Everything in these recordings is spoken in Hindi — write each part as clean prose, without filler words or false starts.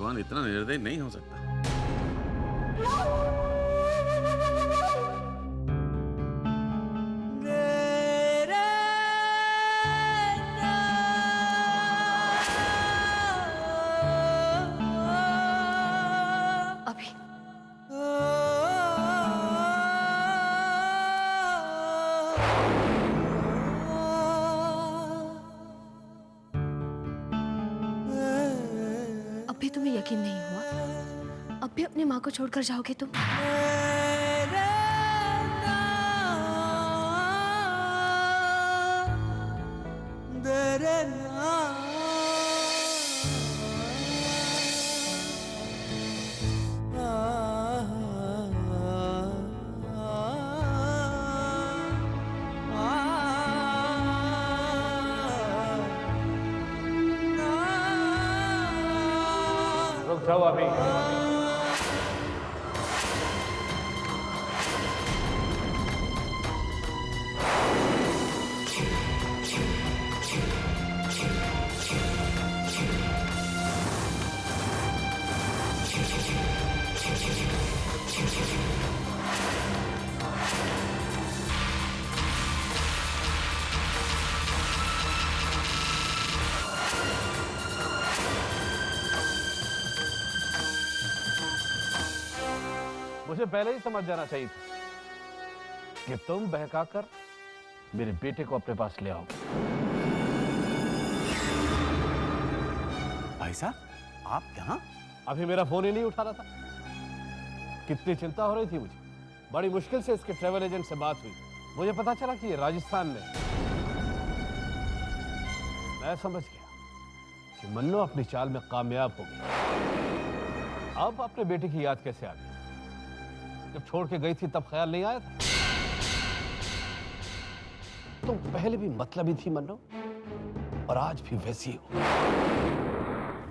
भगवान इतना निर्दयी नहीं हो सकता। अभी तुम्हें यकीन नहीं हुआ? अब भी अपनी माँ को छोड़कर जाओगे तुम? रुक जाओ अभी। मुझे पहले ही समझ जाना चाहिए था कि तुम बहकाकर मेरे बेटे को अपने पास ले आओगे। भाई साहब, आप यहाँ? अभी मेरा फोन ही नहीं उठा रहा था। कितनी चिंता हो रही थी मुझे। बड़ी मुश्किल से इसके ट्रैवल एजेंट से बात हुई। मुझे पता चला कि ये राजस्थान में। मैं समझ गया कि मन्नो अपनी चाल में कामयाब हो गई। अब अपने बेटे की याद कैसे आ गई? जब छोड़ के गई थी तब ख्याल नहीं आया था? तुम पहले भी मतलबी थी मन्नो, और आज भी वैसी हो।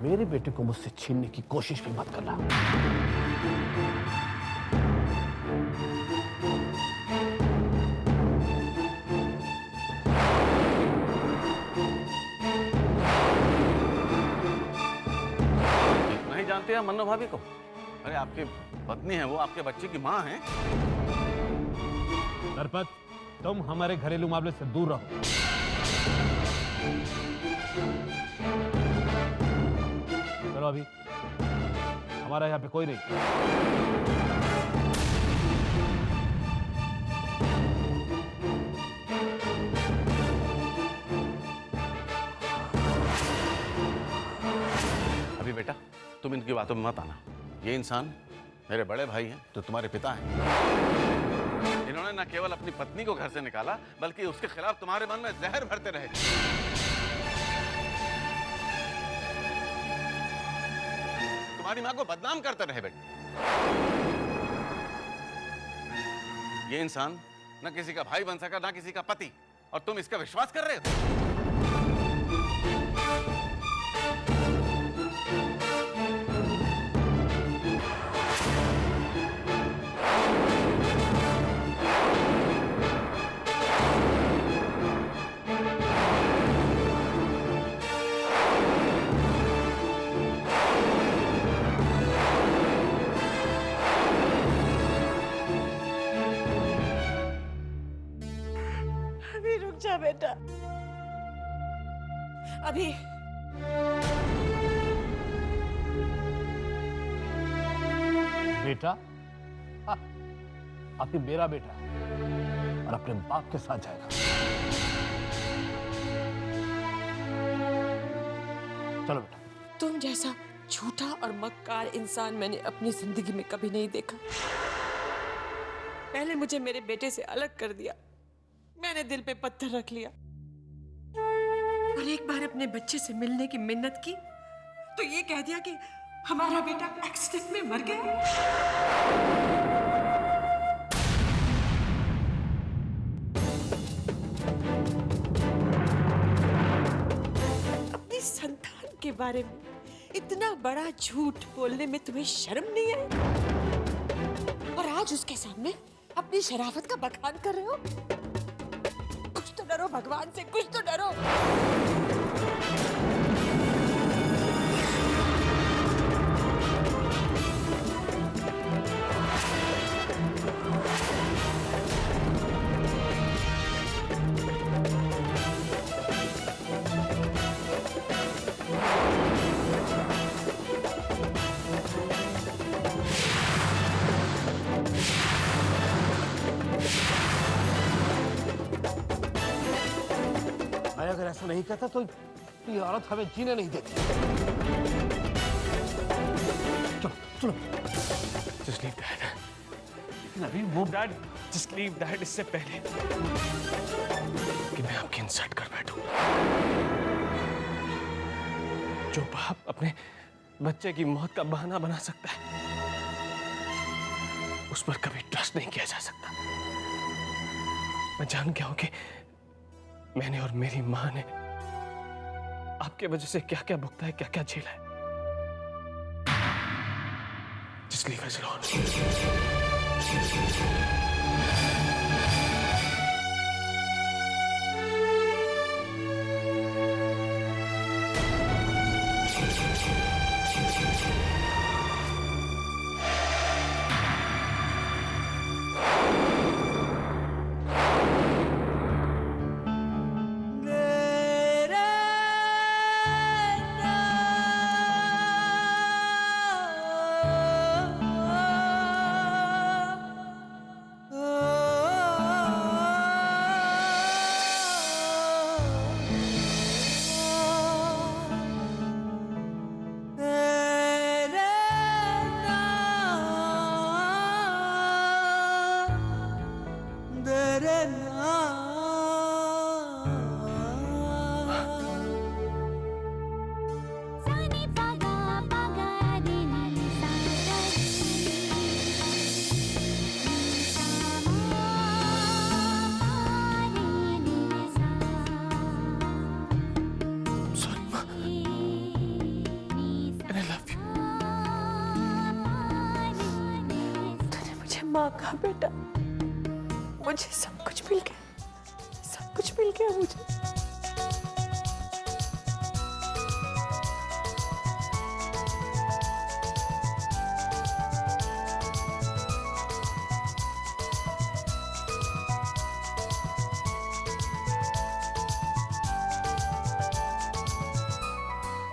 मेरे बेटे को मुझसे छीनने की कोशिश भी मत करना। इतना ही जानते हैं मन्नो भाभी को? अरे आपकी पत्नी है वो, आपके बच्चे की माँ है। नरपत, तुम हमारे घरेलू मामले से दूर रहो। चलो अभी, हमारा यहाँ पे कोई नहीं। अभी बेटा, तुम इनकी बातों में मत आना। ये इंसान मेरे बड़े भाई हैं, जो तुम्हारे पिता हैं। इन्होंने न केवल अपनी पत्नी को घर से निकाला, बल्कि उसके खिलाफ तुम्हारे मन में जहर भरते रहे। तुम्हारी मां को बदनाम करते रहे बेटे। ये इंसान न किसी का भाई बन सका, न किसी का पति, और तुम इसका विश्वास कर रहे हो। अभी रुक जा बेटा। अभी बेटा? हाँ, अभी मेरा बेटा है और अपने बाप के साथ जाएगा। चलो बेटा। तुम जैसा झूठा और मक्कार इंसान मैंने अपनी जिंदगी में कभी नहीं देखा। पहले मुझे मेरे बेटे से अलग कर दिया, मैंने दिल पे पत्थर रख लिया, और एक बार अपने बच्चे से मिलने की मिन्नत की तो ये कह दिया कि हमारा बेटा एक्सीडेंट में मर गया। अपनी संतान के बारे में इतना बड़ा झूठ बोलने में तुम्हें शर्म नहीं आई? और आज उसके सामने अपनी शराफत का बखान कर रहे हो? कुछ तो डरो भगवान से, कुछ तो डरो। नहीं कहता तो ये औरत हमें जीने नहीं देती। चलो चलो। Just leave Dad. लेकिन अभी वो Dad, just leave Dad इससे पहले कि मैं आपकी इंसल्ट कर बैठूं। जो बाप अपने बच्चे की मौत का बहाना बना सकता है, उस पर कभी ट्रस्ट नहीं किया जा सकता। मैं जान गया हूं कि मैंने और मेरी मां ने आपके वजह से क्या क्या भुगता है, क्या क्या झेला है। Just leave us alone. माँ का बेटा, मुझे सब कुछ मिल गया, सब कुछ मिल गया मुझे।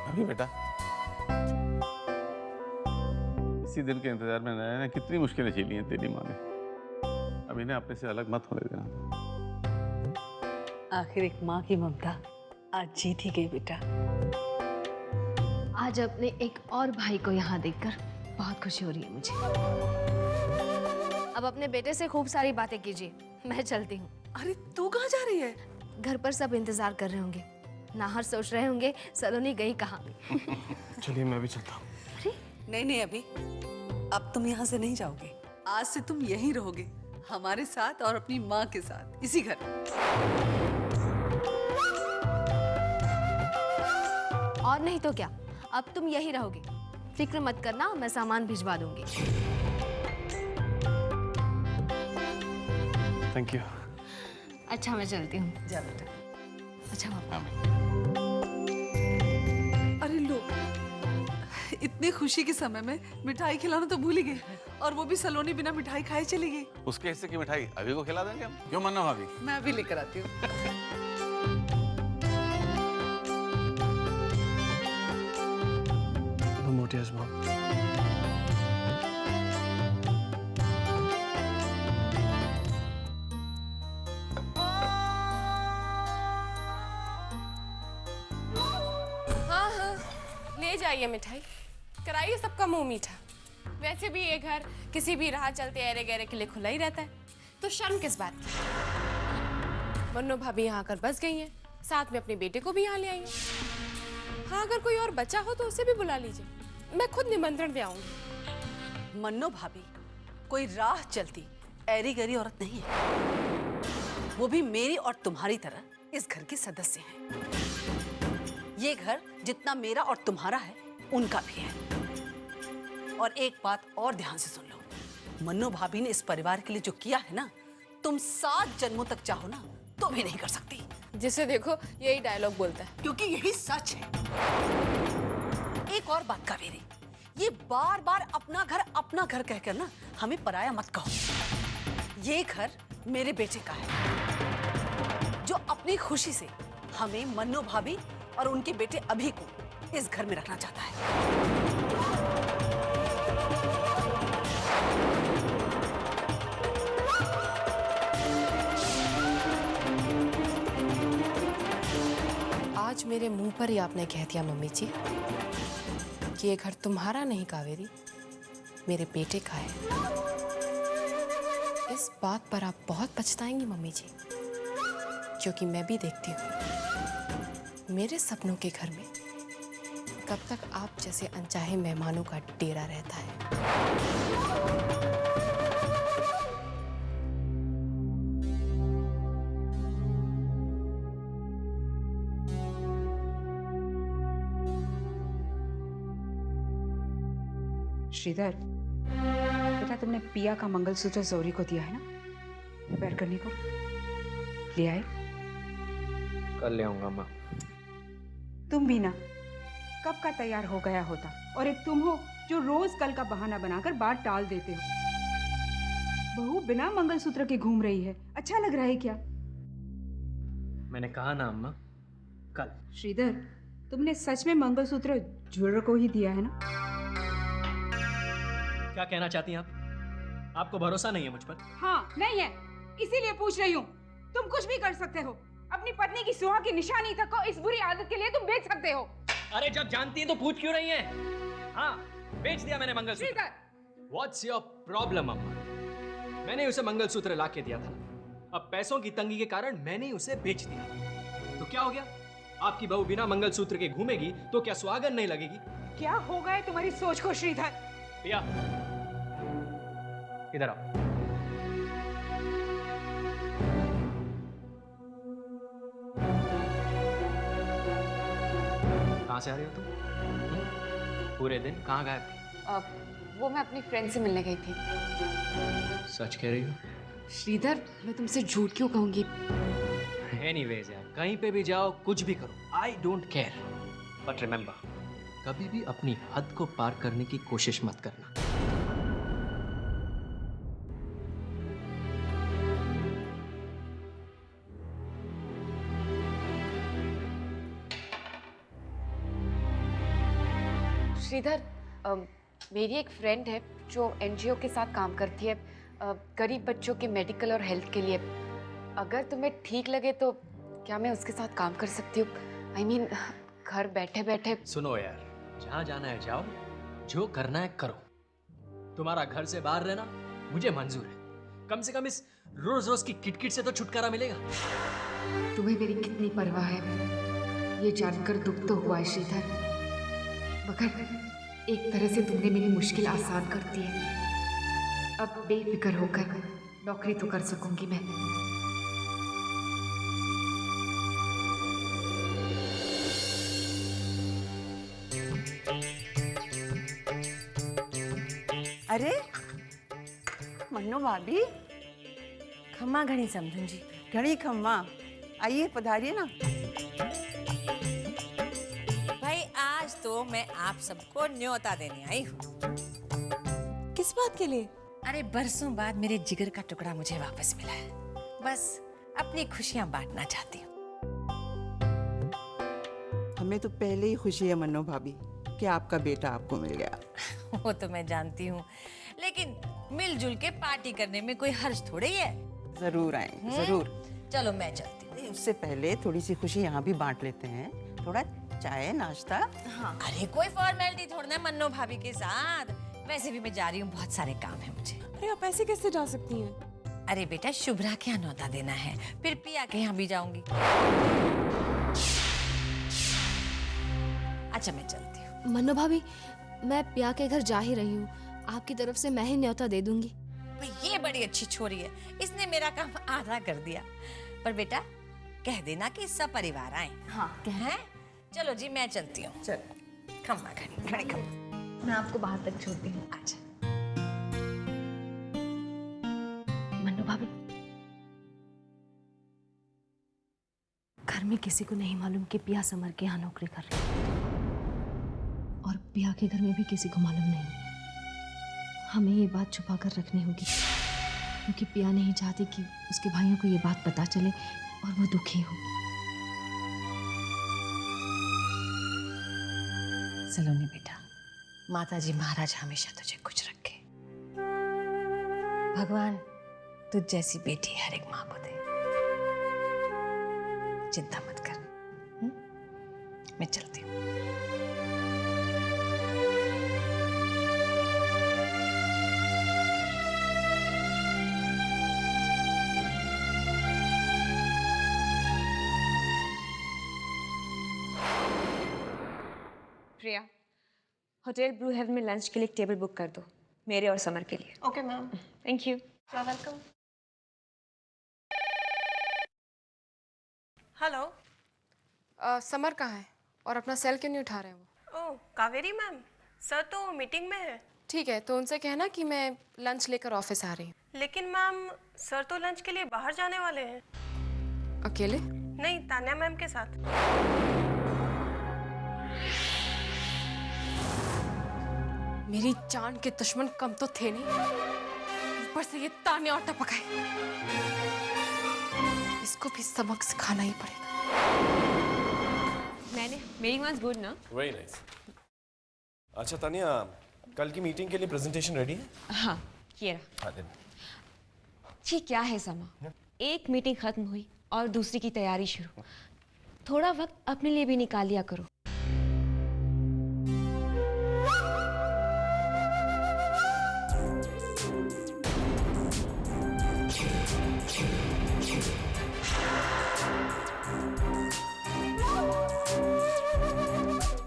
अभी बेटा, इसी दिन के इंतजार में रहना, कितनी मुश्किलें झेली हैं तेरी माँ ने। अब इन्हें अपने से अलग मत होने देना। आखिर एक माँ की ममता आज जीत ही गई बेटा। आज अपने एक और भाई को यहाँ देखकर बहुत खुशी हो रही है मुझे। अब अपने बेटे से खूब सारी बातें कीजिए, मैं चलती हूँ। अरे तू कहाँ जा रही है? घर पर सब इंतजार कर रहे होंगे, नाहर सोच रहे होंगे सलोनी गई कहाँ। चलिए मैं भी चलता हूँ। नहीं नहीं, अभी अब तुम यहाँ से नहीं जाओगे। आज से तुम यहीं रहोगे, हमारे साथ और अपनी माँ के साथ, इसी घर। और नहीं तो क्या, अब तुम यही रहोगे। फिक्र मत करना, मैं सामान भिजवा दूंगी। Thank you. अच्छा मैं चलती हूँ। जा बेटा। अच्छा पापा। अरे लो, इतनी खुशी के समय में मिठाई खिलाना तो भूल ही गए, और वो भी सलोनी बिना मिठाई खाए चली गई। उसके हिस्से की मिठाई अभी को खिला देंगे हम, क्यों मन्ना भाभी? मैं अभी लेकर आती हूँ। Mortia's mom. हाँ हाँ, ले जाइए मिठाई, कराइए सबका मुंह मीठा। वैसे भी ये घर किसी भी राह चलते ऐरे गहरे के लिए खुला ही रहता है, तो शर्म किस बात की। मन्नो भाभी यहाँ आकर बस गई हैं, साथ में अपने बेटे को भी यहाँ ले आई हैं। हाँ, अगर कोई और बच्चा हो तो उसे भी बुला लीजिए, मैं खुद निमंत्रण दे आऊंगी। मन्नो भाभी कोई राह चलती ऐरी गहरी औरत नहीं है, वो भी मेरी और तुम्हारी तरह इस घर के सदस्य हैं। ये घर जितना मेरा और तुम्हारा है, उनका भी है। और एक बात और ध्यान से सुन लो, मन्नो भाभी ने इस परिवार के लिए जो किया है ना, तुम 7 जन्मों तक चाहो ना तो भी नहीं कर सकती। जिसे देखो यही डायलॉग बोलता है, क्योंकि यही सच है। एक और बात कावेरी, ये बार बार अपना घर कहकर ना हमें पराया मत कहो। ये घर मेरे बेटे का है, जो अपनी खुशी से हमें, मन्नो भाभी और उनके बेटे अभी को इस घर में रखना चाहता है। मेरे मुंह पर ही आपने कह दिया मम्मी जी कि ये घर तुम्हारा नहीं कावेरी, मेरे बेटे का है। इस बात पर आप बहुत पछताएंगी मम्मी जी, क्योंकि मैं भी देखती हूँ मेरे सपनों के घर में कब तक आप जैसे अनचाहे मेहमानों का डेरा रहता है। श्रीधर, बेटा तुमने पिया का मंगलसूत्र जोरी को दिया है ना रिपेयर करने को? ले आए? कल ले आऊंगा माँ। तुम भी ना कब का तैयार हो गया होता, और एक तुम हो जो रोज कल का बहाना बनाकर बात टाल देते हो। बहू बिना मंगलसूत्र के घूम रही है, अच्छा लग रहा है क्या? मैंने कहा ना अम्मा, कल। श्रीधर, तुमने सच में मंगलसूत्र ज्वेलर को ही दिया है ना? क्या कहना चाहती हैं आप? आपको भरोसा नहीं है मुझ पर? हाँ, नहीं है, इसीलिए पूछ रही हूँ। तुम कुछ भी कर सकते हो, अपनी पत्नी की सुहाग की निशानी तक को इस बुरी आदत के लिए तुम बेच सकते हो। अरे जब जानती हैं तो पूछ क्यों रही हैं? हाँ, बेच दिया मैंने मंगलसूत्र। What's your problem, अम्मा? मैंने उसे मंगलसूत्र ला के दिया था। अब पैसों की तंगी के कारण मैंने उसे बेच दिया। तो क्या हो गया? आपकी बहू बिना मंगलसूत्र के घूमेगी तो क्या सुहागन नहीं लगेगी? क्या हो गया तुम्हारी सोच को श्रीधर? पिया, इधर आओ। कहाँ से आ रही हो तुम? पूरे दिन कहाँ गायब थी? वो मैं अपनी फ्रेंड से मिलने गई थी। सच कह रही हो? श्रीधर, मैं तुमसे झूठ क्यों कहूंगी? एनीवेज यार, कहीं पे भी जाओ, कुछ भी करो, I don't care. But remember, कभी भी अपनी हद को पार करने की कोशिश मत करना। श्रीधर, मेरी एक फ्रेंड है जो एनजीओ के साथ काम करती है, गरीब बच्चों के मेडिकल और हेल्थ के लिए। अगर तुम्हें ठीक लगे तो क्या मैं उसके साथ काम कर सकती हूँ? I mean, घर बैठे बैठे। सुनो यार, जहाँ जाना है जाओ, जो करना है करो। तुम्हारा घर से बाहर रहना मुझे मंजूर है। कम से कम इस रोज रोज की किटकिट से तो छुटकारा मिलेगा। तुम्हें मेरी कितनी परवाह है ये जानकर दुख तो हुआ है श्रीधर, मगर एक तरह से तुमने मेरी मुश्किल आसान कर दी है। अब बेफिक्र होकर नौकरी तो कर सकूंगी मैं। अरे मन्नो भाभी, खम्मा घणी समझूं जी। घड़ी खम्मा, आइए पधारिए ना। भाई आज तो मैं आप सबको न्योता देने आई हूँ। किस बात के लिए? अरे बरसों बाद मेरे जिगर का टुकड़ा मुझे वापस मिला है। बस अपनी खुशियाँ बांटना चाहती हूँ। हमें तो पहले ही खुशी है मन्नो भाभी कि आपका बेटा आपको मिल गया। वो तो मैं जानती हूँ, लेकिन मिलजुल के पार्टी करने में कोई हर्ज थोड़ी है। जरूर आएंगे, जरूर। चलो मैं चलती हूँ। उससे पहले थोड़ी सी खुशी यहाँ भी बांट लेते हैं, थोड़ा चाय नाश्ता। हाँ। अरे कोई फॉर्मेलिटी थोड़ी ना मन्नो भाभी के साथ। वैसे भी मैं जा रही हूँ, बहुत सारे काम है मुझे। अरे आप ऐसे कैसे जा सकती हैं? अरे बेटा, शुभ्रा के यहाँ न्योता देना है, फिर पिया के यहाँ भी जाऊंगी। अच्छा मैं चलती हूँ। मन्नो भाभी, मैं पिया के घर जा ही रही हूँ, आपकी तरफ से मैं ही न्योता दे दूंगी। भाई ये बड़ी अच्छी छोरी है, इसने मेरा काम आधा कर दिया। पर बेटा कह देना कि सब परिवार आए। हाँ, हैं? चलो जी मैं चलती हूँ। चल। खम्मा घड़ी घड़ी खम्मा। मैं आपको बाहर तक छोड़ती हूँ। अच्छा। मन्नो भाभी, घर में किसी को नहीं मालूम कि पिया समर के यहाँ नौकरी कर रही है, और पिया के घर में भी किसी को मालूम नहीं। हमें ये बात छुपा कर रखनी होगी, क्योंकि पिया नहीं चाहती कि उसके भाइयों को ये बात पता चले और वो दुखी हो। सलोनी बेटा, माताजी महाराज हमेशा तुझे खुश रखे। भगवान तुझ जैसी बेटी हर एक माँ को दे। चिंता मत कर। मैं चलती हूँ। प्रिया, होटल ब्लू हेवन में लंच के लिए एक टेबल बुक कर दो, मेरे और समर के लिए। Okay ma'am. Thank you. You welcome. Hello. Summer कहाँ है और अपना सेल क्यों नहीं उठा रहे हैं वो? ओह कावेरी मैम, सर तो मीटिंग में है। ठीक है, तो उनसे कहना कि मैं लंच लेकर ऑफिस आ रही हूँ। लेकिन मैम सर तो लंच के लिए बाहर जाने वाले हैं। अकेले? नहीं, तान्या मैम के साथ। मेरी जान के दुश्मन कम तो थे नहीं, ऊपर से ये तान्या और टपकाई। इसको भी सबक सिखाना ही पड़ेगा। मेरी वाज गुड ना? Very nice. अच्छा तानिया, कल की मीटिंग के लिए प्रेजेंटेशन रेडी है? हाँ, ये रहा। हाँ दिन। ठीक क्या है समा, एक मीटिंग खत्म हुई और दूसरी की तैयारी शुरू। थोड़ा वक्त अपने लिए भी निकाल लिया करो।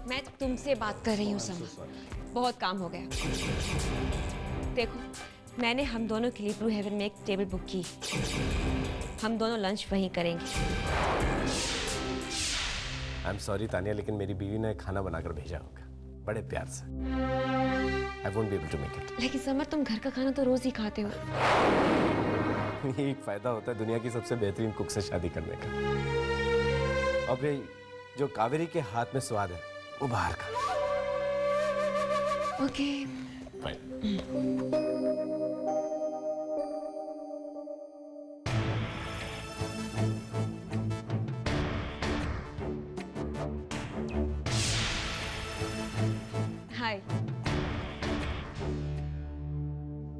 मैं तुमसे बात कर रही हूँ समा, बहुत काम हो गया। देखो, मैंने हम दोनों के लिए ब्लू हेवन में एक टेबल बुक की। हम दोनों लंच वहीं करेंगे। आई एम सॉरी तानिया, लेकिन मेरी बीवी ने खाना बनाकर भेजा होगा बड़े प्यार से। I won't be able to make it. लेकिन समर, तुम घर का खाना तो रोज ही खाते हो। ये एक फायदा होता है दुनिया की सबसे बेहतरीन कुक से शादी करने का। और भाई जो कावेरी के हाथ में स्वाद है वो बाहर का। ओके। हाय।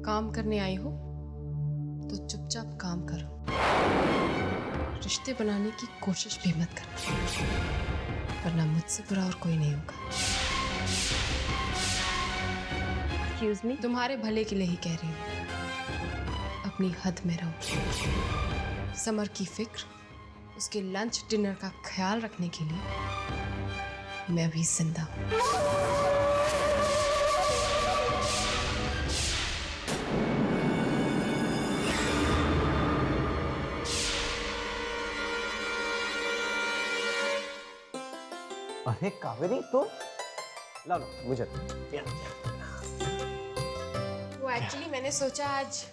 काम करने आई हो तो चुपचाप काम करो, रिश्ते बनाने की कोशिश भी मत करना, वरना मुझसे बुरा और कोई नहीं होगा। Excuse me? तुम्हारे भले के लिए ही कह रही हूँ, अपनी हद में रहो। समर की फिक्र, उसके लंच डिनर का ख्याल रखने के लिए मैं भी जिंदा हूँ। अरे कावेरी, तो ला लो मुझे। वो एक्चुअली मैंने सोचा आज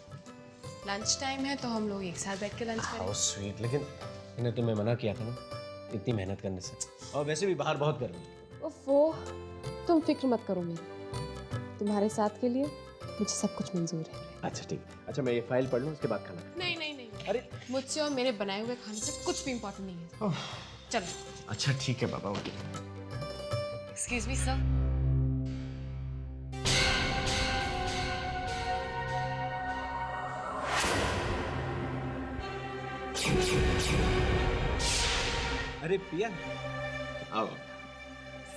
लंच टाइम है तो हम लोग एक साथ बैठ के लंच करें। How sweet. लेकिन इन्हें तुम्हें मना किया था ना इतनी मेहनत करने से, और वैसे भी बाहर बहुत गर्मी है। ओफो, तुम फिक्र मत करो मेरी, तुम्हारे साथ के लिए मुझे सब कुछ मंजूर है। अच्छा ठीक है। अच्छा मैं ये फाइल पढ़ लूँ, उसके बाद खाना। नहीं नहीं नहीं, अरे मुझसे और मेरे बनाए हुए खाने से कुछ भी इम्पोर्टेंट नहीं है। चलो। अच्छा ठीक है बाबा, ओके। Excuse me sir. अरे पिया, आओ।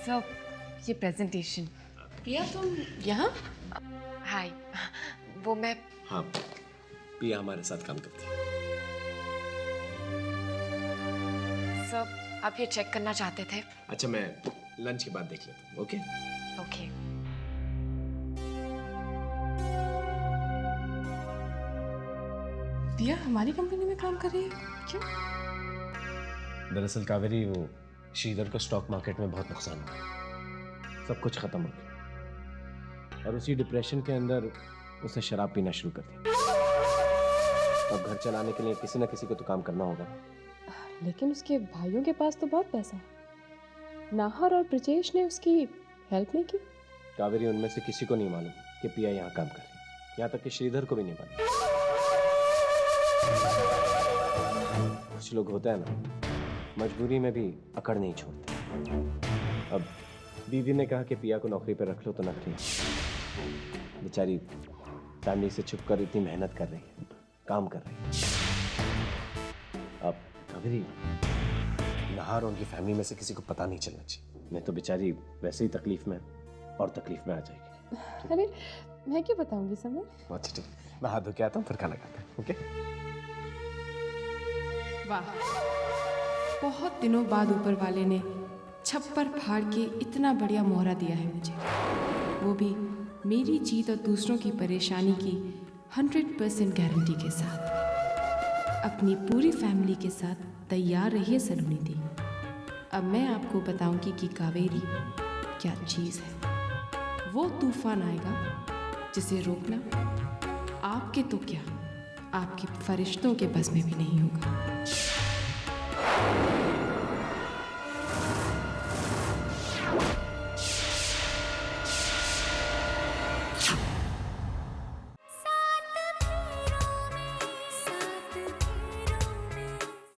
सर, ये प्रेजेंटेशन। प्रिया, तुम यहाँ? हाय, वो मैं। हाँ, पिया हमारे साथ काम करती है। सर, आप ये चेक करना चाहते थे? अच्छा मैं लंच के बाद देख लेता हूँ। Okay okay. प्रिया हमारी कंपनी में काम कर रही है? क्यों? दरअसल कावेरी, वो श्रीधर को स्टॉक मार्केट में बहुत नुकसान हुआ, सब कुछ खत्म हो गया, और उसी डिप्रेशन के अंदर उसने शराब पीना शुरू कर दिया। अब घर चलाने के लिए किसी न किसी को तो काम करना होगा। लेकिन उसके भाइयों के पास तो बहुत पैसा है। नाहर और ब्रजेश ने उसकी हेल्प नहीं की। कावेरी, उनमें से किसी को नहीं मालूम कि पिया यहाँ काम कर रही है, यहाँ तक कि श्रीधर को भी नहीं मालूम। कुछ लोग होते हैं ना, मजबूरी में भी अकड़ नहीं छोड़ते। अब दीदी ने कहा कि पिया को नौकरी पर रख लो तो नौकरी। बेचारी फैमिली से छुपकर इतनी मेहनत कर रही है, काम कर रही है। अब कावेरी, नाहर और उनकी फैमिली में से किसी को पता नहीं चलना चाहिए। नहीं तो बेचारी वैसे ही तकलीफ में और तकलीफ में आ जाएगी। अरे मैं क्यों बताऊंगी समर? अच्छा ठीक, मैं हाथ धो के आता हूँ फिर खाना खाते हैं। ओके? वाह, बहुत दिनों बाद ऊपर वाले ने छप्पर फाड़ के इतना बढ़िया मोहरा दिया है मुझे, वो भी मेरी जीत और दूसरों की परेशानी की 100% गारंटी के साथ। अपनी पूरी फैमिली के साथ तैयार रहिए सलोनी दी। अब मैं आपको बताऊंगी कि कावेरी क्या चीज़ है। वो तूफान आएगा जिसे रोकना आपके तो क्या, आपके फरिश्तों के बस में भी नहीं होगा।